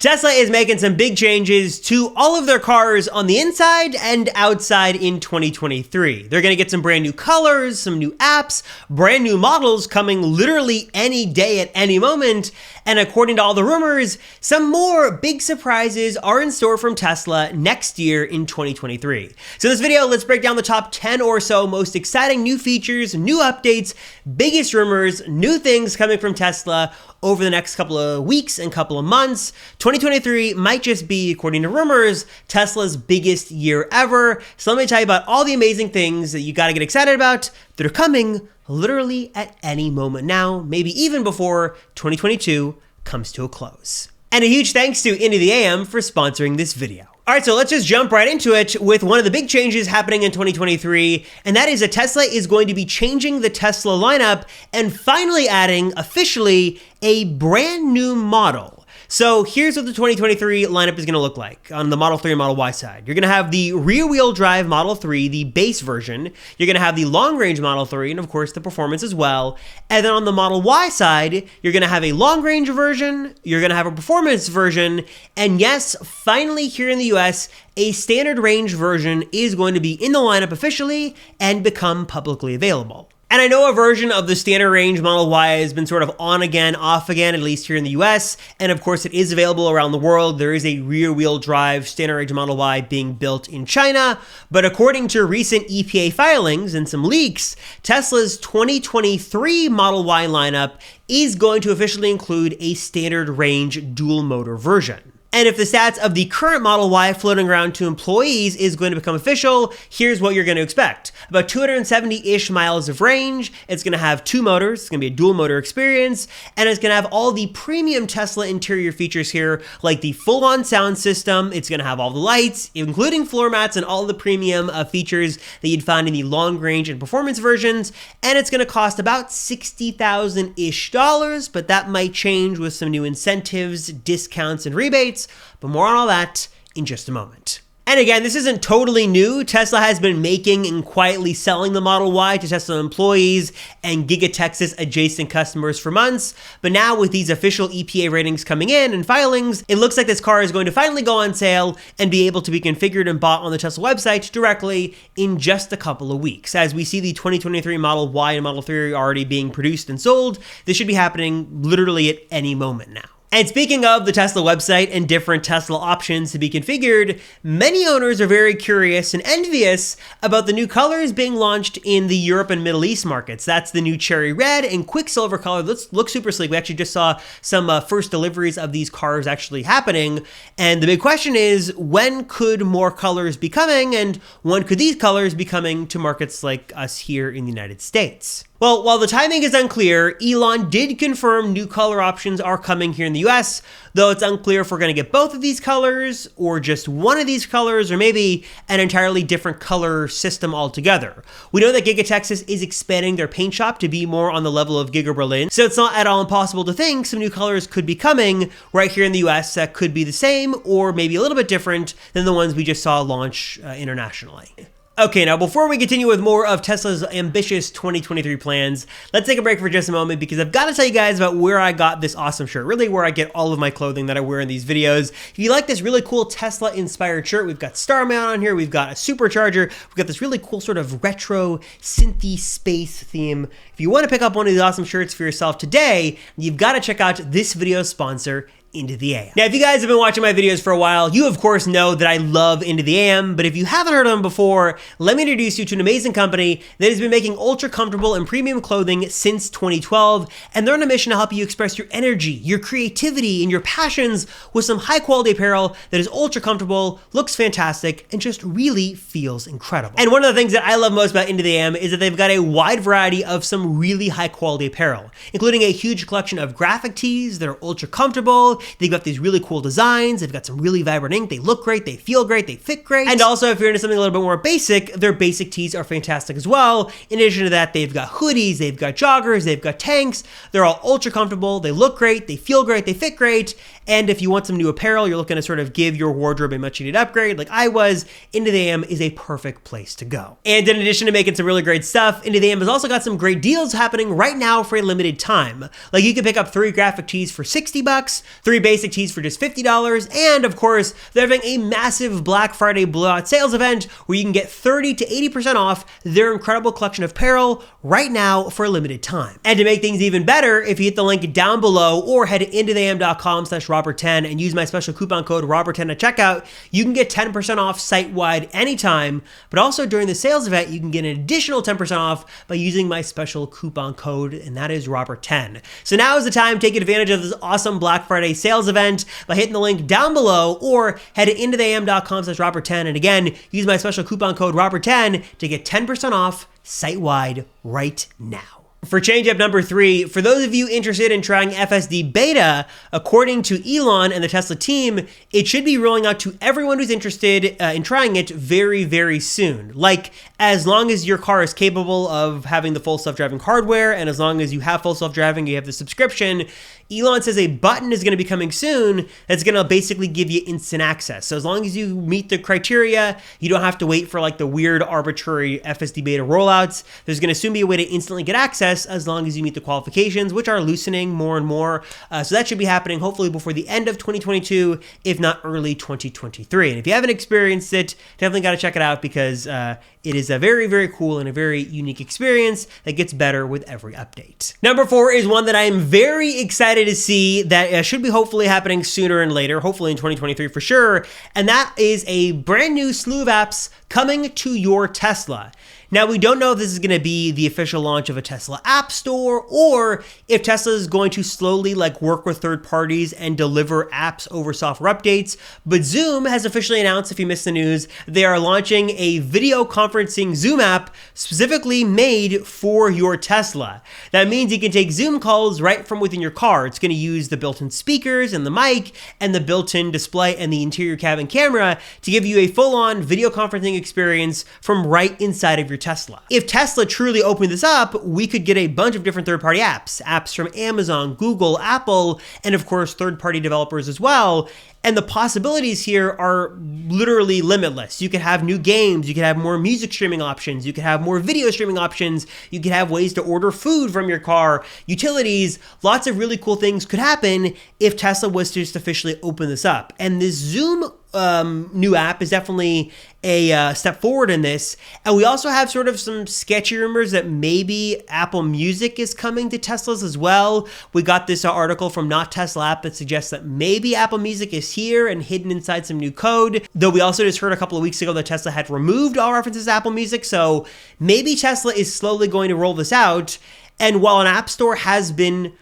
Tesla is making some big changes to all of their cars on the inside and outside in 2023. They're going to get some brand new colors, some new apps, brand new models coming literally any day at any moment. And according to all the rumors, some more big surprises are in store from Tesla next year in 2023. So in this video, let's break down the top 10 or so most exciting new features, new updates, biggest rumors, new things coming from Tesla over the next couple of weeks and couple of months. 2023 might just be, according to rumors, Tesla's biggest year ever. So let me tell you about all the amazing things that you gotta get excited about that are coming literally at any moment now, maybe even before 2022 comes to a close. And a huge thanks to Into the AM for sponsoring this video. All right, so let's just jump right into it with one of the big changes happening in 2023, and that is that Tesla is going to be changing the Tesla lineup and finally adding, officially, a brand new model. So here's what the 2023 lineup is going to look like on the Model 3 and Model Y side. You're going to have the rear-wheel drive Model 3, the base version. You're going to have the long-range Model 3, and of course the performance as well. And then on the Model Y side, you're going to have a long-range version, you're going to have a performance version, and yes, finally here in the US, a standard range version is going to be in the lineup officially and become publicly available. And I know a version of the standard range Model Y has been sort of on again, off again, at least here in the US. And of course, it is available around the world. There is a rear-wheel drive standard range Model Y being built in China. But according to recent EPA filings and some leaks, Tesla's 2023 Model Y lineup is going to officially include a standard range dual motor version. And if the stats of the current Model Y floating around to employees is going to become official, here's what you're going to expect. About 270-ish miles of range, it's going to have two motors, it's going to be a dual motor experience, and it's going to have all the premium Tesla interior features here, like the full-on sound system, it's going to have all the lights, including floor mats and all the premium features that you'd find in the long-range and performance versions, and it's going to cost about $60,000-ish, but that might change with some new incentives, discounts, and rebates. But more on all that in just a moment. And again, this isn't totally new. Tesla has been making and quietly selling the Model Y to Tesla employees and Giga Texas adjacent customers for months. But now with these official EPA ratings coming in and filings, it looks like this car is going to finally go on sale and be able to be configured and bought on the Tesla website directly in just a couple of weeks. As we see the 2023 Model Y and Model 3 already being produced and sold, this should be happening literally at any moment now. And speaking of the Tesla website and different Tesla options to be configured, many owners are very curious and envious about the new colors being launched in the Europe and Middle East markets. That's the new cherry red and quicksilver color. This looks super sleek. We actually just saw some first deliveries of these cars actually happening. And the big question is, when could more colors be coming, and when could these colors be coming to markets like us here in the United States? Well, while the timing is unclear, Elon did confirm new color options are coming here in the US, though it's unclear if we're going to get both of these colors, or just one of these colors, or maybe an entirely different color system altogether. We know that Giga Texas is expanding their paint shop to be more on the level of Giga Berlin, so it's not at all impossible to think some new colors could be coming right here in the US that could be the same, or maybe a little bit different than the ones we just saw launch internationally. Okay, now before we continue with more of Tesla's ambitious 2023 plans, let's take a break for just a moment because I've got to tell you guys about where I got this awesome shirt, really where I get all of my clothing that I wear in these videos. If you like this really cool Tesla-inspired shirt, we've got Starman on here, we've got a supercharger, we've got this really cool sort of retro synthy space theme. If you want to pick up one of these awesome shirts for yourself today, you've got to check out this video's sponsor, Into the AM. Now, if you guys have been watching my videos for a while, you of course know that I love Into the AM, but if you haven't heard of them before, let me introduce you to an amazing company that has been making ultra comfortable and premium clothing since 2012, and they're on a mission to help you express your energy, your creativity, and your passions with some high quality apparel that is ultra comfortable, looks fantastic, and just really feels incredible. And one of the things that I love most about Into the AM is that they've got a wide variety of some really high quality apparel, including a huge collection of graphic tees that are ultra comfortable. They've got these really cool designs, they've got some really vibrant ink, they look great, they feel great, they fit great. And also, if you're into something a little bit more basic, their basic tees are fantastic as well. In addition to that, they've got hoodies, they've got joggers, they've got tanks. They're all ultra comfortable, they look great, they feel great, they fit great, And if you want some new apparel, you're looking to sort of give your wardrobe a much needed upgrade like I was, Into the AM is a perfect place to go. And in addition to making some really great stuff, Into the AM has also got some great deals happening right now for a limited time. Like you can pick up 3 graphic tees for $60, 3 basic tees for just $50, and of course, they're having a massive Black Friday blowout sales event where you can get 30 to 80% off their incredible collection of apparel right now for a limited time. And to make things even better, if you hit the link down below or head to intotheam.com/Robert10 and use my special coupon code Robert10 at checkout, you can get 10% off site-wide anytime, but also during the sales event, you can get an additional 10% off by using my special coupon code, and that is Robert10. So now is the time to take advantage of this awesome Black Friday sales event by hitting the link down below or head to intotheam.com/Robert10 and again, use my special coupon code Robert10 to get 10% off site-wide right now. For change up number 3, for those of you interested in trying FSD beta, according to Elon and the Tesla team, it should be rolling out to everyone who's interested in trying it very, very soon. Like, as long as your car is capable of having the full self-driving hardware, and as long as you have full self-driving, you have the subscription, Elon says a button is going to be coming soon that's going to basically give you instant access. So as long as you meet the criteria, you don't have to wait for like the weird arbitrary FSD beta rollouts. There's going to soon be a way to instantly get access as long as you meet the qualifications, which are loosening more and more. So that should be happening hopefully before the end of 2022, if not early 2023. And if you haven't experienced it, definitely got to check it out because it is a very, very cool and a very unique experience that gets better with every update. Number 4 is one that I am very excited to see that should be hopefully happening sooner and later, hopefully in 2023 for sure, and that is a brand new slew of apps coming to your Tesla. Now, we don't know if this is going to be the official launch of a Tesla app store or if Tesla is going to slowly work with third parties and deliver apps over software updates. But Zoom has officially announced, if you missed the news, they are launching a video conferencing Zoom app specifically made for your Tesla. That means you can take Zoom calls right from within your car. It's going to use the built-in speakers and the mic and the built-in display and the interior cabin camera to give you a full-on video conferencing experience from right inside of your Tesla. If Tesla truly opened this up, we could get a bunch of different third-party apps from Amazon, Google, Apple, and of course third-party developers as well. And the possibilities here are literally limitless. You could have new games, you could have more music streaming options, you could have more video streaming options, you could have ways to order food from your car, utilities, lots of really cool things could happen if Tesla was to just officially open this up. And this Zoom new app is definitely a step forward in this. And we also have sort of some sketchy rumors that maybe Apple Music is coming to Teslas as well. We got this article from Not Tesla App that suggests that maybe Apple Music is here and hidden inside some new code. Though we also just heard a couple of weeks ago that Tesla had removed all references to Apple Music. So maybe Tesla is slowly going to roll this out. And while an app store has been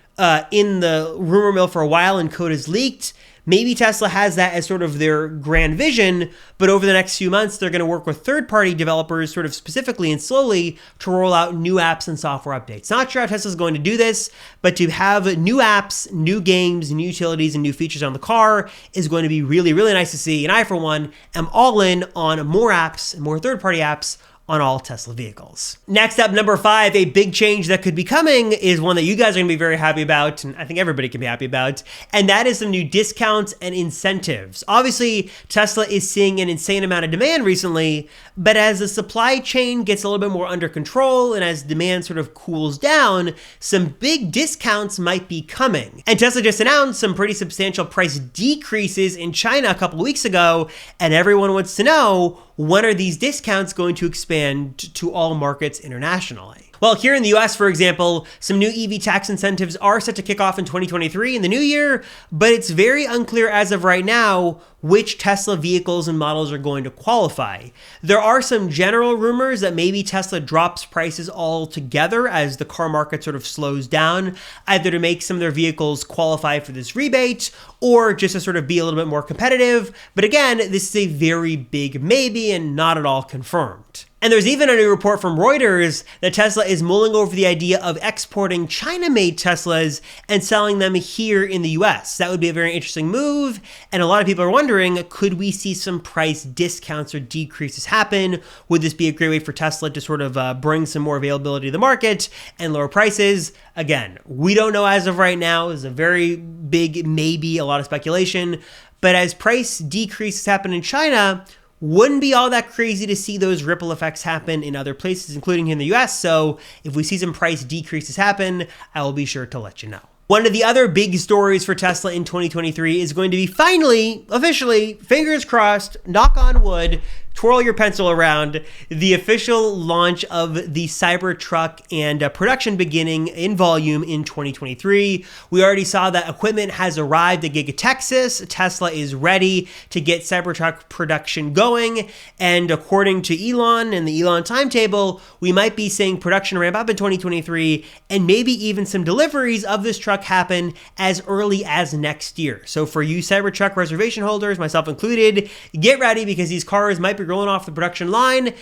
in the rumor mill for a while and code is leaked, maybe Tesla has that as sort of their grand vision, but over the next few months, they're going to work with third-party developers sort of specifically and slowly to roll out new apps and software updates. Not sure how Tesla's going to do this, but to have new apps, new games, new utilities, and new features on the car is going to be really, really nice to see. And I, for one, am all in on more apps and more third-party apps on all Tesla vehicles. Next up, number 5, a big change that could be coming is one that you guys are gonna be very happy about, and I think everybody can be happy about, and that is some new discounts and incentives. Obviously, Tesla is seeing an insane amount of demand recently, but as the supply chain gets a little bit more under control and as demand sort of cools down, some big discounts might be coming. And Tesla just announced some pretty substantial price decreases in China a couple of weeks ago, and everyone wants to know, when are these discounts going to expand to all markets internationally? Well, here in the US, for example, some new EV tax incentives are set to kick off in 2023 in the new year, but it's very unclear as of right now which Tesla vehicles and models are going to qualify. There are some general rumors that maybe Tesla drops prices altogether as the car market sort of slows down, either to make some of their vehicles qualify for this rebate or just to sort of be a little bit more competitive. But again, this is a very big maybe and not at all confirmed. And there's even a new report from Reuters that Tesla is mulling over the idea of exporting China-made Teslas and selling them here in the US. That would be a very interesting move. And a lot of people are wondering, could we see some price discounts or decreases happen? Would this be a great way for Tesla to sort of bring some more availability to the market and lower prices? Again, we don't know as of right now. It's a very big maybe, a lot of speculation. But as price decreases happen in China, wouldn't be all that crazy to see those ripple effects happen in other places, including here in the US. So if we see some price decreases happen, I will be sure to let you know. One of the other big stories for Tesla in 2023 is going to be finally, officially, fingers crossed, knock on wood, twirl your pencil around, the official launch of the Cybertruck and production beginning in volume in 2023. We already saw that equipment has arrived at Giga Texas. Tesla is ready to get Cybertruck production going. And according to Elon and the Elon timetable, we might be seeing production ramp up in 2023 and maybe even some deliveries of this truck happen as early as next year. So for you Cybertruck reservation holders, myself included, get ready because these cars might be rolling off the production line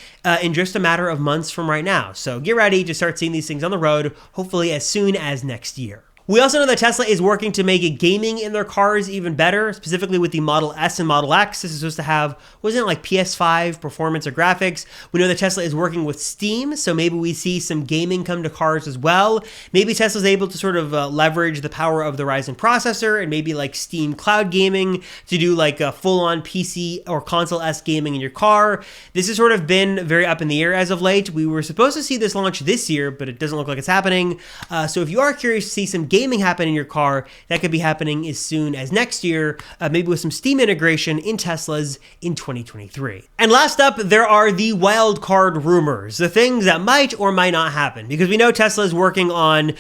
in just a matter of months from right now. So get ready to start seeing these things on the road, hopefully as soon as next year. We also know that Tesla is working to make gaming in their cars even better, specifically with the Model S and Model X. This is supposed to have, wasn't it like PS5 performance or graphics? We know that Tesla is working with Steam, so maybe we see some gaming come to cars as well. Maybe Tesla's able to sort of leverage the power of the Ryzen processor and maybe like Steam cloud gaming to do like a full-on PC or console-esque gaming in your car. This has sort of been very up in the air as of late. We were supposed to see this launch this year, but it doesn't look like it's happening. So if you are curious to see some gaming happen in your car, that could be happening as soon as next year, maybe with some Steam integration in Teslas in 2023. And last up, there are the wild card rumors, the things that might or might not happen, because we know Tesla is working on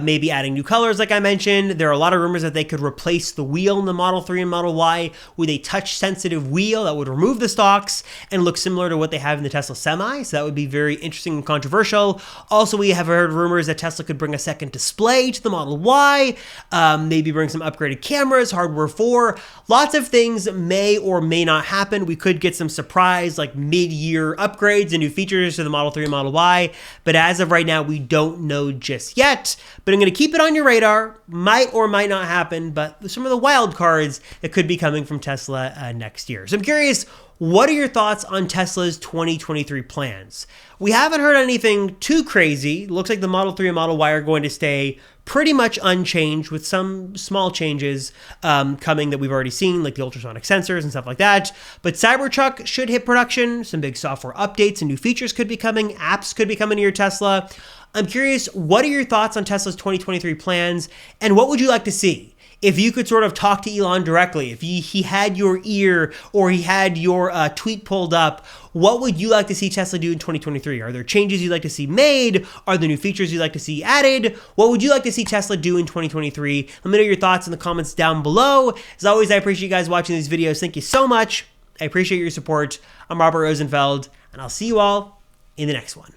maybe adding new colors, like I mentioned. There are a lot of rumors that they could replace the wheel in the Model 3 and Model Y with a touch-sensitive wheel that would remove the stalks and look similar to what they have in the Tesla Semi, so that would be very interesting and controversial. Also, we have heard rumors that Tesla could bring a second display to the Model Y, maybe bring some upgraded cameras, hardware 4. Lots of things may or may not happen. We could get some surprise like mid-year upgrades and new features to the Model 3 and Model Y, but as of right now, we don't know just yet. But I'm going to keep it on your radar. Might or might not happen, but some of the wild cards that could be coming from Tesla next year. So I'm curious, what are your thoughts on Tesla's 2023 plans? We haven't heard anything too crazy. It looks like the Model 3 and Model Y are going to stay pretty much unchanged with some small changes coming that we've already seen, like the ultrasonic sensors and stuff like that. But Cybertruck should hit production. Some big software updates and new features could be coming. Apps could be coming to your Tesla. I'm curious, what are your thoughts on Tesla's 2023 plans, and what would you like to see? If you could sort of talk to Elon directly, if he had your ear or he had your tweet pulled up, what would you like to see Tesla do in 2023? Are there changes you'd like to see made? Are there new features you'd like to see added? What would you like to see Tesla do in 2023? Let me know your thoughts in the comments down below. As always, I appreciate you guys watching these videos. Thank you so much. I appreciate your support. I'm Robert Rosenfeld, and I'll see you all in the next one.